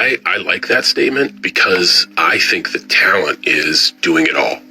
I like that statement because I think the talent is doing it all.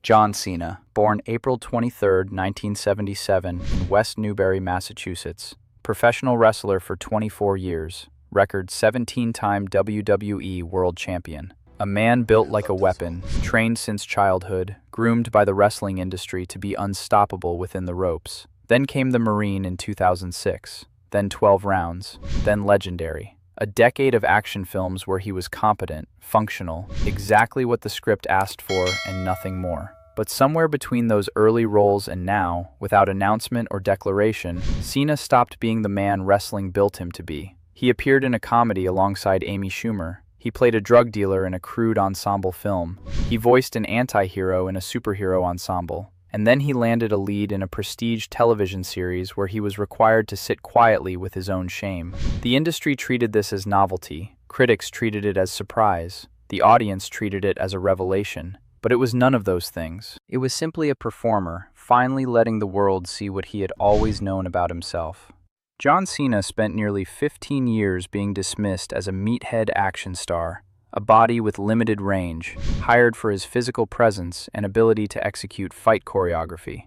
John Cena, born April 23, 1977, in West Newbury, Massachusetts. Professional wrestler for 24 years. Record 17-time WWE World Champion. A man built like a weapon, trained since childhood, groomed by the wrestling industry to be unstoppable within the ropes. Then came the Marine in 2006, then 12 rounds, then legendary. A decade of action films where he was competent, functional, exactly what the script asked for and nothing more. But somewhere between those early roles and now, without announcement or declaration, Cena stopped being the man wrestling built him to be. He appeared in a comedy alongside Amy Schumer. He played a drug dealer in a crude ensemble film. He voiced an anti-hero in a superhero ensemble. And then he landed a lead in a prestige television series where he was required to sit quietly with his own shame. The industry treated this as novelty. Critics treated it as surprise. The audience treated it as a revelation. But it was none of those things. It was simply a performer, finally letting the world see what he had always known about himself. John Cena spent nearly 15 years being dismissed as a meathead action star, a body with limited range, hired for his physical presence and ability to execute fight choreography.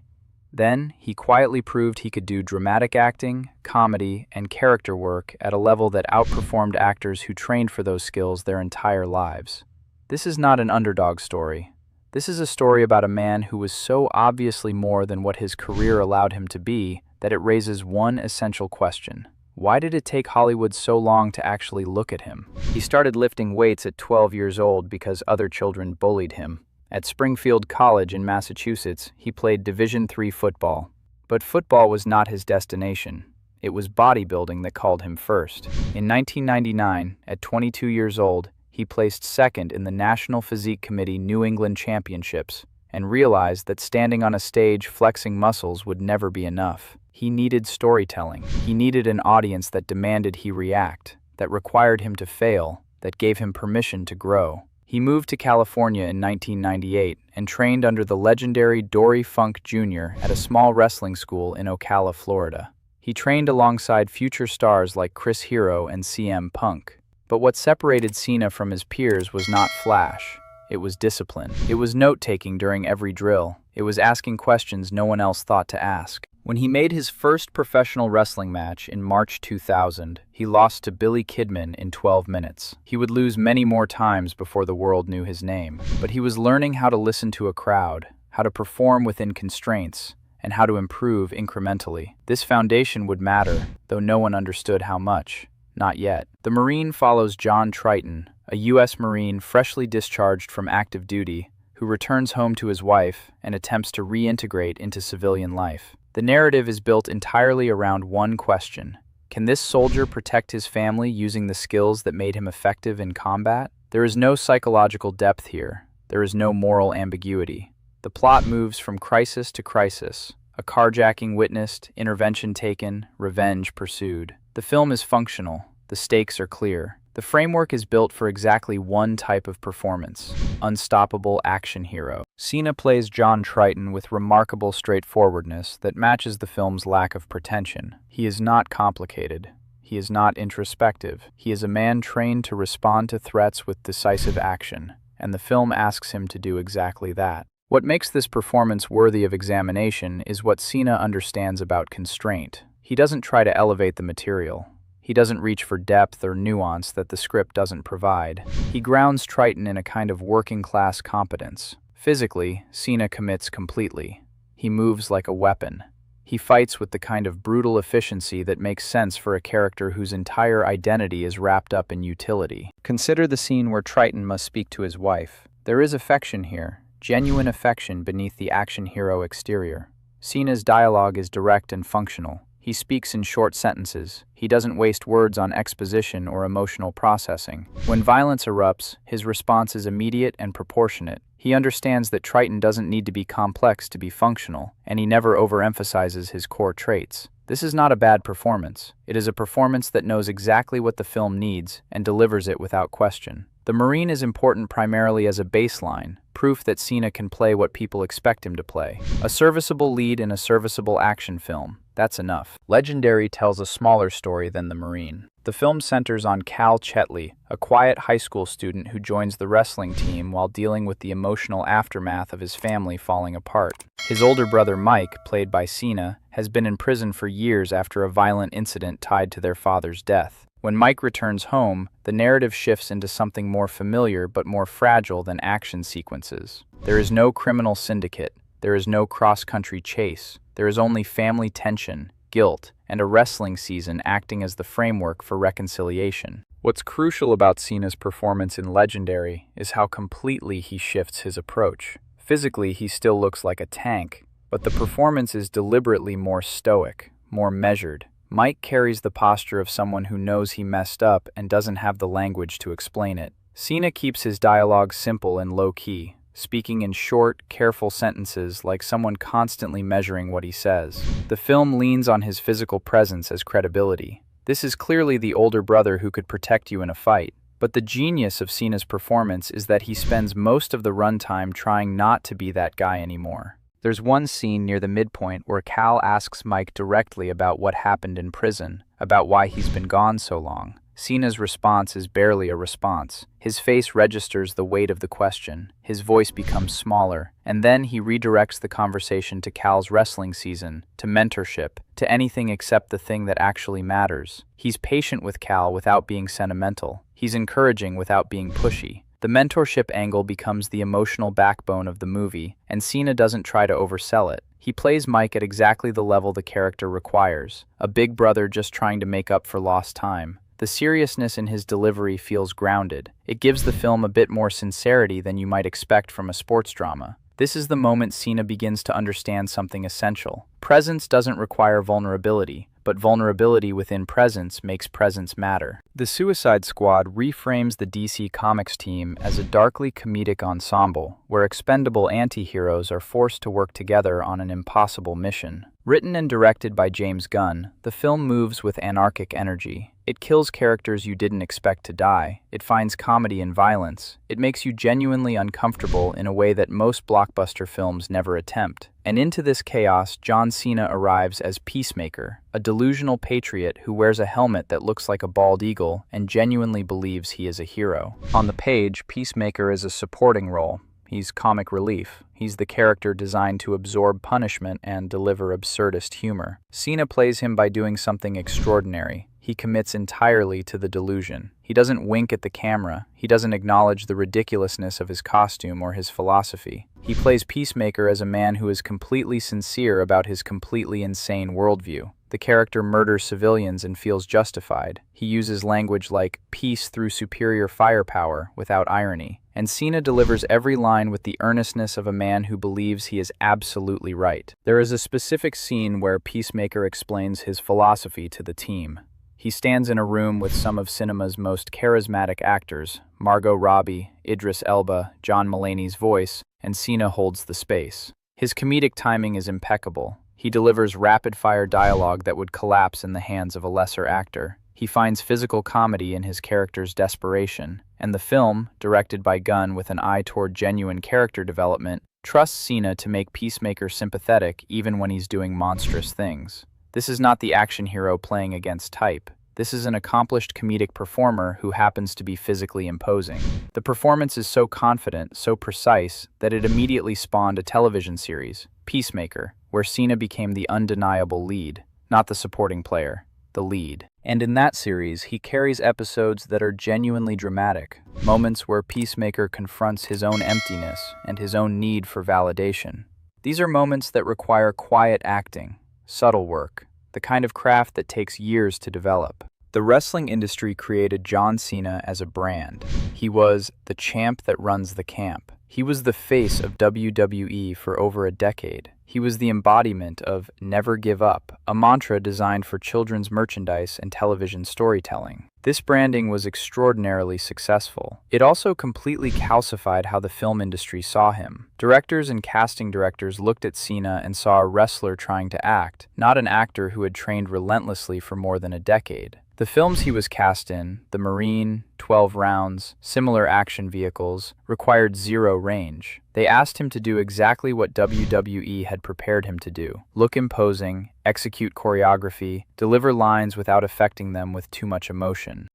Then, he quietly proved he could do dramatic acting, comedy, and character work at a level that outperformed actors who trained for those skills their entire lives. This is not an underdog story. This is a story about a man who was so obviously more than what his career allowed him to be that it raises one essential question. Why did it take Hollywood so long to actually look at him? He started lifting weights at 12 years old because other children bullied him. At Springfield College in Massachusetts, he played Division III football. But football was not his destination. It was bodybuilding that called him first. In 1999, at 22 years old, he placed second in the National Physique Committee New England Championships and realized that standing on a stage flexing muscles would never be enough. He needed storytelling. He needed an audience that demanded he react, that required him to fail, that gave him permission to grow. He moved to California in 1998 and trained under the legendary Dory Funk Jr. at a small wrestling school in Ocala, Florida. He trained alongside future stars like Chris Hero and CM Punk. But what separated Cena from his peers was not flash. It was discipline. It was note-taking during every drill. It was asking questions no one else thought to ask. When he made his first professional wrestling match in March 2000, he lost to Billy Kidman in 12 minutes. He would lose many more times before the world knew his name. But he was learning how to listen to a crowd, how to perform within constraints, and how to improve incrementally. This foundation would matter, though no one understood how much. Not yet. The Marine follows John Triton, a U.S. Marine freshly discharged from active duty, who returns home to his wife and attempts to reintegrate into civilian life. The narrative is built entirely around one question. Can this soldier protect his family using the skills that made him effective in combat? There is no psychological depth here. There is no moral ambiguity. The plot moves from crisis to crisis. A carjacking witnessed, intervention taken, revenge pursued. The film is functional. The stakes are clear. The framework is built for exactly one type of performance: unstoppable action hero. Cena plays John Triton with remarkable straightforwardness that matches the film's lack of pretension. He is not complicated. He is not introspective. He is a man trained to respond to threats with decisive action, and the film asks him to do exactly that. What makes this performance worthy of examination is what Cena understands about constraint. He doesn't try to elevate the material. He doesn't reach for depth or nuance that the script doesn't provide. He grounds Triton in a kind of working-class competence. Physically, Cena commits completely. He moves like a weapon. He fights with the kind of brutal efficiency that makes sense for a character whose entire identity is wrapped up in utility. Consider the scene where Triton must speak to his wife. There is affection here, genuine affection beneath the action hero exterior. Cena's dialogue is direct and functional. He speaks in short sentences. He doesn't waste words on exposition or emotional processing. When violence erupts, his response is immediate and proportionate. He understands that Triton doesn't need to be complex to be functional, and he never overemphasizes his core traits. This is not a bad performance. It is a performance that knows exactly what the film needs and delivers it without question. The Marine is important primarily as a baseline, proof that Cena can play what people expect him to play. A serviceable lead in a serviceable action film. That's enough. Legendary tells a smaller story than The Marine. The film centers on Cal Chetley, a quiet high school student who joins the wrestling team while dealing with the emotional aftermath of his family falling apart. His older brother Mike, played by Cena, has been in prison for years after a violent incident tied to their father's death. When Mike returns home, the narrative shifts into something more familiar but more fragile than action sequences. There is no criminal syndicate. There is no cross-country chase. There is only family tension, guilt, and a wrestling season acting as the framework for reconciliation. What's crucial about Cena's performance in Legendary is how completely he shifts his approach. Physically, he still looks like a tank, but the performance is deliberately more stoic, more measured. Mike carries the posture of someone who knows he messed up and doesn't have the language to explain it. Cena keeps his dialogue simple and low-key, speaking in short, careful sentences like someone constantly measuring what he says. The film leans on his physical presence as credibility. This is clearly the older brother who could protect you in a fight. But the genius of Cena's performance is that he spends most of the runtime trying not to be that guy anymore. There's one scene near the midpoint where Cal asks Mike directly about what happened in prison, about why he's been gone so long. Cena's response is barely a response. His face registers the weight of the question, his voice becomes smaller, and then he redirects the conversation to Cal's wrestling season, to mentorship, to anything except the thing that actually matters. He's patient with Cal without being sentimental. He's encouraging without being pushy. The mentorship angle becomes the emotional backbone of the movie, and Cena doesn't try to oversell it. He plays Mike at exactly the level the character requires, a big brother just trying to make up for lost time. The seriousness in his delivery feels grounded. It gives the film a bit more sincerity than you might expect from a sports drama. This is the moment Cena begins to understand something essential. Presence doesn't require vulnerability, but vulnerability within presence makes presence matter. The Suicide Squad reframes the DC Comics team as a darkly comedic ensemble, where expendable anti-heroes are forced to work together on an impossible mission. Written and directed by James Gunn, the film moves with anarchic energy. It kills characters you didn't expect to die. It finds comedy in violence. It makes you genuinely uncomfortable in a way that most blockbuster films never attempt. And into this chaos, John Cena arrives as Peacemaker, a delusional patriot who wears a helmet that looks like a bald eagle and genuinely believes he is a hero. On the page, Peacemaker is a supporting role. He's comic relief. He's the character designed to absorb punishment and deliver absurdist humor. Cena plays him by doing something extraordinary. He commits entirely to the delusion. He doesn't wink at the camera. He doesn't acknowledge the ridiculousness of his costume or his philosophy. He plays Peacemaker as a man who is completely sincere about his completely insane worldview. The character murders civilians and feels justified. He uses language like peace through superior firepower without irony. And Cena delivers every line with the earnestness of a man who believes he is absolutely right. There is a specific scene where Peacemaker explains his philosophy to the team. He stands in a room with some of cinema's most charismatic actors, Margot Robbie, Idris Elba, John Mulaney's voice, and Cena holds the space. His comedic timing is impeccable. He delivers rapid-fire dialogue that would collapse in the hands of a lesser actor. He finds physical comedy in his character's desperation, and the film, directed by Gunn with an eye toward genuine character development, trusts Cena to make Peacemaker sympathetic even when he's doing monstrous things. This is not the action hero playing against type. This is an accomplished comedic performer who happens to be physically imposing. The performance is so confident, so precise, that it immediately spawned a television series, Peacemaker, where Cena became the undeniable lead, not the supporting player, the lead. And in that series, he carries episodes that are genuinely dramatic, moments where Peacemaker confronts his own emptiness and his own need for validation. These are moments that require quiet acting, subtle work, the kind of craft that takes years to develop. The wrestling industry created John Cena as a brand. He was the champ that runs the camp. He was the face of WWE for over a decade. He was the embodiment of never give up, a mantra designed for children's merchandise and television storytelling. This branding was extraordinarily successful. It also completely calcified how the film industry saw him. Directors and casting directors looked at Cena and saw a wrestler trying to act, not an actor who had trained relentlessly for more than a decade. The films he was cast in, The Marine, 12 Rounds, similar action vehicles, required zero range. They asked him to do exactly what WWE had prepared him to do: look imposing, execute choreography, deliver lines without affecting them with too much emotion.